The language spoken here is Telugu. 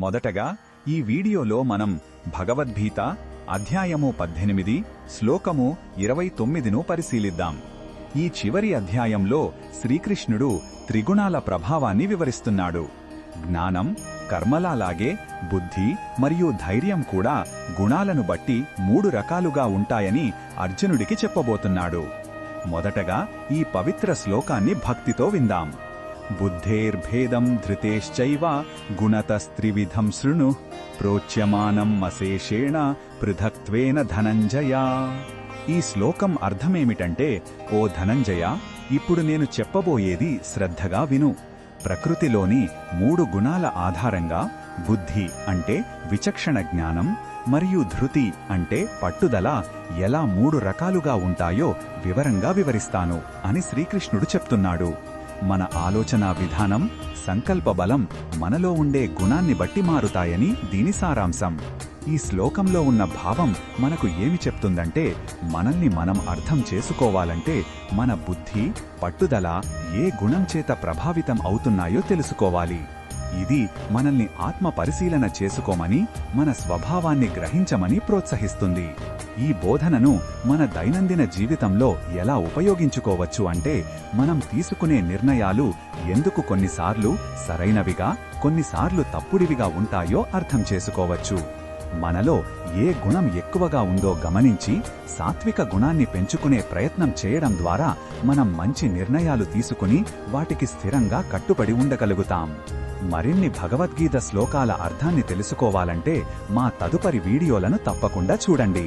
మొదటగా ఈ వీడియోలో మనం భగవద్గీత అధ్యాయము 18 శ్లోకము 29ను పరిశీలిద్దాం. ఈ చివరి అధ్యాయంలో శ్రీకృష్ణుడు త్రిగుణాల ప్రభావాన్ని వివరిస్తున్నాడు. జ్ఞానం, కర్మలాగే బుద్ధి మరియు ధైర్యం కూడా గుణాలను బట్టి 3 రకాలుగా ఉంటాయని అర్జునుడికి చెప్పబోతున్నాడు. మొదటగా ఈ పవిత్ర శ్లోకాన్ని భక్తితో విందాం. బుద్ధేర్భేదం ధృతేశ్చైవ గుణతస్త్రివిధం శృణు ప్రోచ్యమానం అశేషేణ పృథక్త్వేన ధనంజయ. ఈ శ్లోకం అర్థమేమిటంటే, ఓ ధనంజయ, ఇప్పుడు నేను చెప్పబోయేది శ్రద్ధగా విను. ప్రకృతిలోని 3 గుణాల ఆధారంగా బుద్ధి అంటే విచక్షణ జ్ఞానం మరియు ధృతి అంటే పట్టుదల ఎలా 3 రకాలుగా ఉంటాయో వివరంగా వివరిస్తాను అని శ్రీకృష్ణుడు చెప్తున్నాడు. మన ఆలోచనా విధానం, సంకల్ప బలం మనలో ఉండే గుణాన్ని బట్టి మారుతాయని దీని సారాంశం. ఈ శ్లోకంలో ఉన్న భావం మనకు ఏమి చెప్తుందంటే, మనల్ని మనం అర్థం చేసుకోవాలంటే మన బుద్ధి, పట్టుదల ఏ గుణం చేత ప్రభావితం అవుతున్నాయో తెలుసుకోవాలి. ఇది మనల్ని ఆత్మ పరిశీలన చేసుకోమని, మన స్వభావాన్ని గ్రహించమని ప్రోత్సహిస్తుంది. ఈ బోధనను మన దైనందిన జీవితంలో ఎలా ఉపయోగించుకోవచ్చు అంటే, మనం తీసుకునే నిర్ణయాలు ఎందుకు కొన్నిసార్లు సరైనవిగా, కొన్నిసార్లు తప్పుడివిగా ఉంటాయో అర్థం చేసుకోవచ్చు. మనలో ఏ గుణం ఎక్కువగా ఉందో గమనించి సాత్విక గుణాన్ని పెంచుకునే ప్రయత్నం చేయడం ద్వారా మనం మంచి నిర్ణయాలు తీసుకుని వాటికి స్థిరంగా కట్టుబడి ఉండగలుగుతాం. మరిన్ని భగవద్గీత శ్లోకాల అర్థాన్ని తెలుసుకోవాలంటే మా తదుపరి వీడియోలను తప్పకుండా చూడండి.